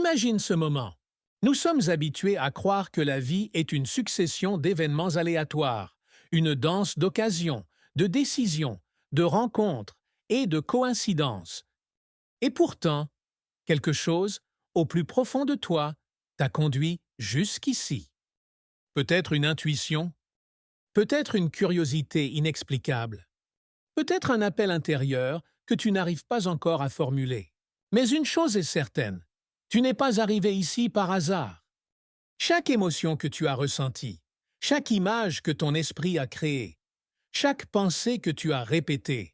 Imagine ce moment. Nous sommes habitués à croire que la vie est une succession d'événements aléatoires, une danse d'occasions, de décisions, de rencontres et de coïncidences. Et pourtant, quelque chose, au plus profond de toi, t'a conduit jusqu'ici. Peut-être une intuition, peut-être une curiosité inexplicable, peut-être un appel intérieur que tu n'arrives pas encore à formuler. Mais une chose est certaine, tu n'es pas arrivé ici par hasard. Chaque émotion que tu as ressentie, chaque image que ton esprit a créée, chaque pensée que tu as répétée,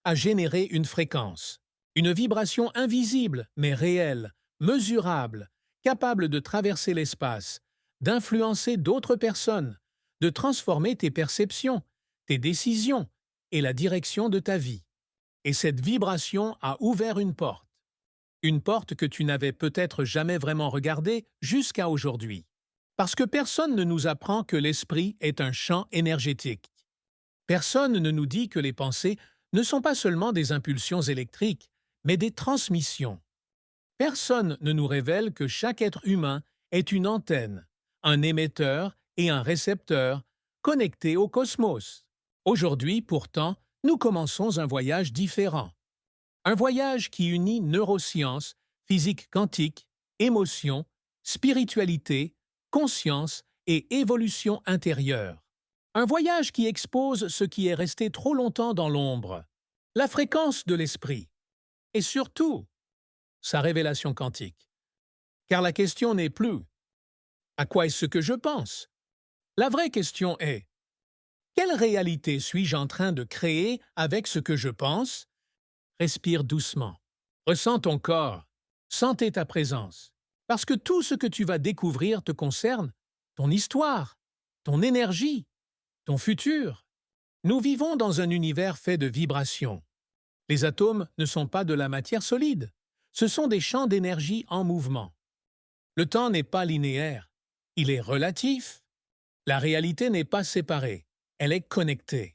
a généré une fréquence, une vibration invisible mais réelle, mesurable, capable de traverser l'espace, d'influencer d'autres personnes, de transformer tes perceptions, tes décisions et la direction de ta vie. Et cette vibration a ouvert une porte que tu n'avais peut-être jamais vraiment regardée jusqu'à aujourd'hui. Parce que personne ne nous apprend que l'esprit est un champ énergétique. Personne ne nous dit que les pensées ne sont pas seulement des impulsions électriques, mais des transmissions. Personne ne nous révèle que chaque être humain est une antenne, un émetteur et un récepteur connectés au cosmos. Aujourd'hui, pourtant, nous commençons un voyage différent. Un voyage qui unit neurosciences, physique quantique, émotions, spiritualité, conscience et évolution intérieure. Un voyage qui expose ce qui est resté trop longtemps dans l'ombre, la fréquence de l'esprit, et surtout, sa révélation quantique. Car la question n'est plus « à quoi est-ce que je pense ?» La vraie question est « quelle réalité suis-je en train de créer avec ce que je pense ?» Respire doucement. Ressens ton corps. Sentez ta présence. Parce que tout ce que tu vas découvrir te concerne, ton histoire, ton énergie, ton futur. Nous vivons dans un univers fait de vibrations. Les atomes ne sont pas de la matière solide. Ce sont des champs d'énergie en mouvement. Le temps n'est pas linéaire. Il est relatif. La réalité n'est pas séparée. Elle est connectée.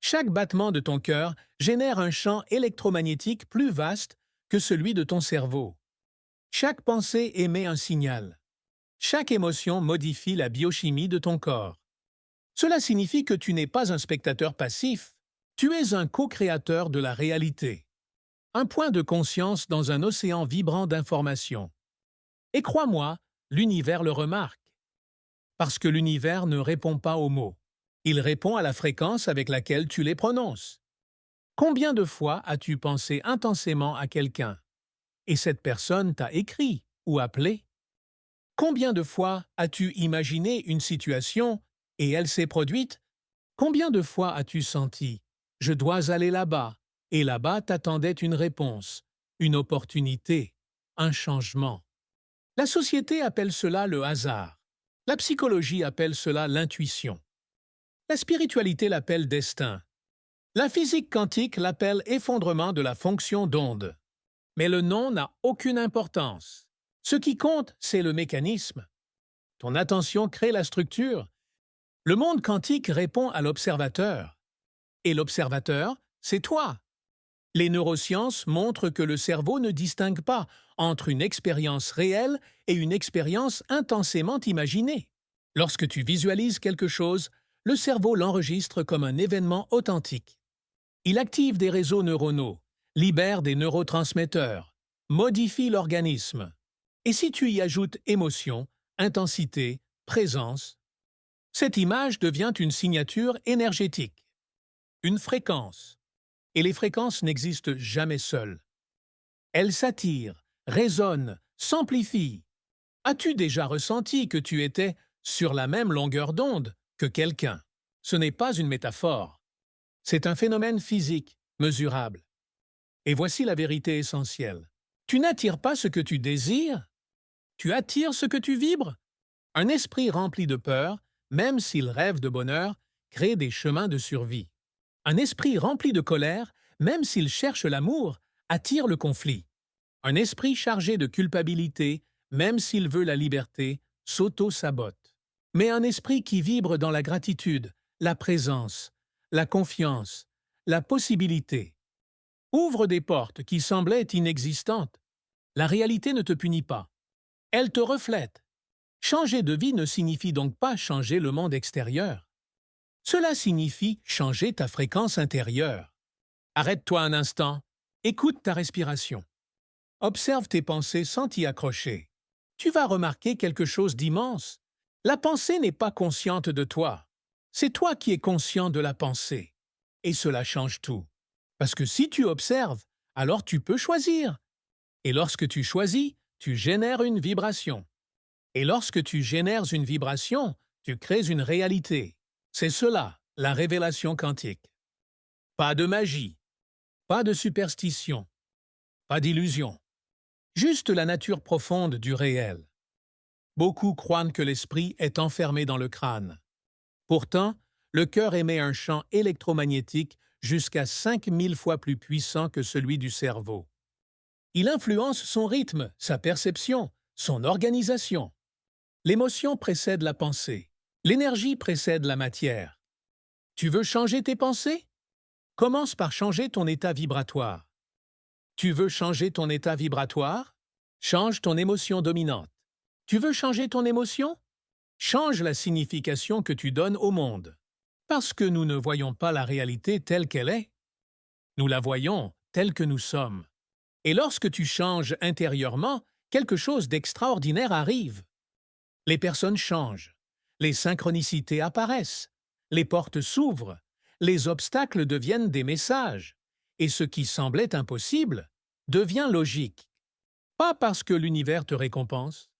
Chaque battement de ton cœur génère un champ électromagnétique plus vaste que celui de ton cerveau. Chaque pensée émet un signal. Chaque émotion modifie la biochimie de ton corps. Cela signifie que tu n'es pas un spectateur passif, tu es un co-créateur de la réalité. Un point de conscience dans un océan vibrant d'informations. Et crois-moi, l'univers le remarque. Parce que l'univers ne répond pas aux mots. Il répond à la fréquence avec laquelle tu les prononces. Combien de fois as-tu pensé intensément à quelqu'un et cette personne t'a écrit ou appelé? Combien de fois as-tu imaginé une situation et elle s'est produite? Combien de fois as-tu senti « je dois aller là-bas » et là-bas t'attendait une réponse, une opportunité, un changement? La société appelle cela le hasard. La psychologie appelle cela l'intuition. La spiritualité l'appelle destin. La physique quantique l'appelle effondrement de la fonction d'onde. Mais le nom n'a aucune importance. Ce qui compte, c'est le mécanisme. Ton attention crée la structure. Le monde quantique répond à l'observateur. Et l'observateur, c'est toi. Les neurosciences montrent que le cerveau ne distingue pas entre une expérience réelle et une expérience intensément imaginée. Lorsque tu visualises quelque chose, le cerveau l'enregistre comme un événement authentique. Il active des réseaux neuronaux, libère des neurotransmetteurs, modifie l'organisme. Et si tu y ajoutes émotion, intensité, présence, cette image devient une signature énergétique, une fréquence. Et les fréquences n'existent jamais seules. Elles s'attirent, résonnent, s'amplifient. As-tu déjà ressenti que tu étais sur la même longueur d'onde que quelqu'un? Ce n'est pas une métaphore. C'est un phénomène physique, mesurable. Et voici la vérité essentielle. Tu n'attires pas ce que tu désires, tu attires ce que tu vibres. Un esprit rempli de peur, même s'il rêve de bonheur, crée des chemins de survie. Un esprit rempli de colère, même s'il cherche l'amour, attire le conflit. Un esprit chargé de culpabilité, même s'il veut la liberté, s'auto-sabote. Mais un esprit qui vibre dans la gratitude, la présence, la confiance, la possibilité, ouvre des portes qui semblaient inexistantes. La réalité ne te punit pas. Elle te reflète. Changer de vie ne signifie donc pas changer le monde extérieur. Cela signifie changer ta fréquence intérieure. Arrête-toi un instant, écoute ta respiration. Observe tes pensées sans t'y accrocher. Tu vas remarquer quelque chose d'immense. La pensée n'est pas consciente de toi. C'est toi qui es conscient de la pensée. Et cela change tout. Parce que si tu observes, alors tu peux choisir. Et lorsque tu choisis, tu génères une vibration. Et lorsque tu génères une vibration, tu crées une réalité. C'est cela, la révélation quantique. Pas de magie, pas de superstition, pas d'illusion. Juste la nature profonde du réel. Beaucoup croient que l'esprit est enfermé dans le crâne. Pourtant, le cœur émet un champ électromagnétique jusqu'à 5000 fois plus puissant que celui du cerveau. Il influence son rythme, sa perception, son organisation. L'émotion précède la pensée. L'énergie précède la matière. Tu veux changer tes pensées? Commence par changer ton état vibratoire. Tu veux changer ton état vibratoire? Change ton émotion dominante. Tu veux changer ton émotion? Change la signification que tu donnes au monde. Parce que nous ne voyons pas la réalité telle qu'elle est. Nous la voyons telle que nous sommes. Et lorsque tu changes intérieurement, quelque chose d'extraordinaire arrive. Les personnes changent. Les synchronicités apparaissent. Les portes s'ouvrent. Les obstacles deviennent des messages. Et ce qui semblait impossible devient logique. Pas parce que l'univers te récompense,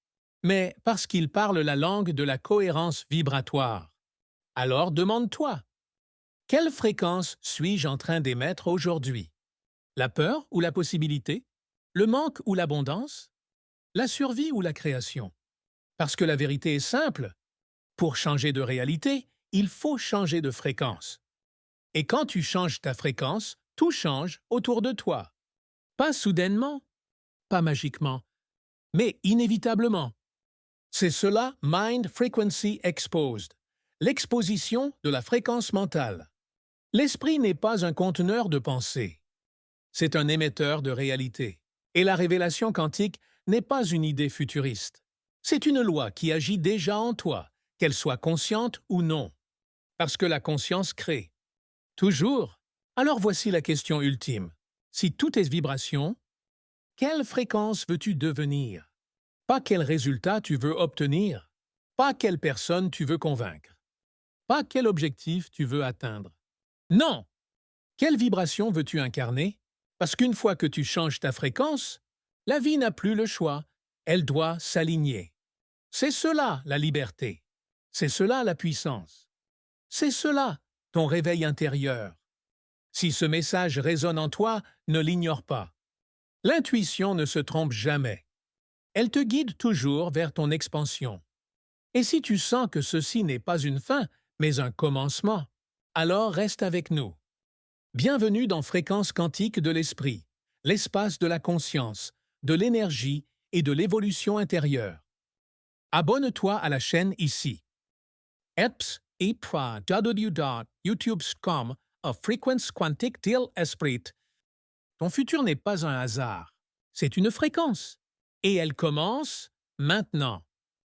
mais parce qu'il parle la langue de la cohérence vibratoire. Alors demande-toi, quelle fréquence suis-je en train d'émettre aujourd'hui? La peur ou la possibilité? Le manque ou l'abondance? La survie ou la création? Parce que la vérité est simple. Pour changer de réalité, il faut changer de fréquence. Et quand tu changes ta fréquence, tout change autour de toi. Pas soudainement, pas magiquement, mais inévitablement. C'est cela Mind Frequency Exposed, l'exposition de la fréquence mentale. L'esprit n'est pas un conteneur de pensée. C'est un émetteur de réalité. Et la révélation quantique n'est pas une idée futuriste. C'est une loi qui agit déjà en toi, qu'elle soit consciente ou non. Parce que la conscience crée. Toujours. Alors voici la question ultime. Si tout est vibration, quelle fréquence veux-tu devenir? Pas quel résultat tu veux obtenir. Pas quelle personne tu veux convaincre. Pas quel objectif tu veux atteindre. Non! Quelle vibration veux-tu incarner? Parce qu'une fois que tu changes ta fréquence, la vie n'a plus le choix. Elle doit s'aligner. C'est cela la liberté. C'est cela la puissance. C'est cela ton réveil intérieur. Si ce message résonne en toi, ne l'ignore pas. L'intuition ne se trompe jamais. Elle te guide toujours vers ton expansion. Et si tu sens que ceci n'est pas une fin, mais un commencement, alors reste avec nous. Bienvenue dans Fréquence quantique de l'esprit, l'espace de la conscience, de l'énergie et de l'évolution intérieure. Abonne-toi à la chaîne ici. www.youtube.com Fréquence quantique de l'esprit. Ton futur n'est pas un hasard, c'est une fréquence. Et elle commence maintenant.